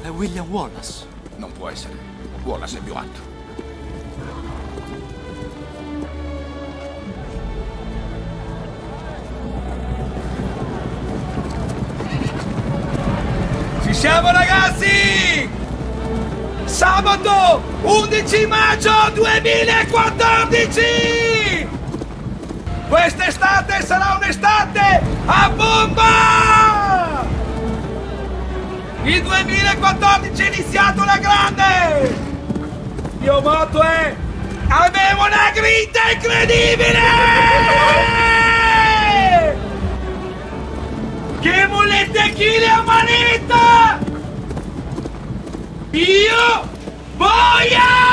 È William Wallace. Non può essere. Wallace è più alto. Ci siamo, ragazzi! Sabato 11 maggio 2014! Quest'estate sarà un'estate a bomba! Il 2014 è iniziato alla grande! Il mio motto è: avevo una grinta incredibile! Che volete chili a manetta? Io voglio!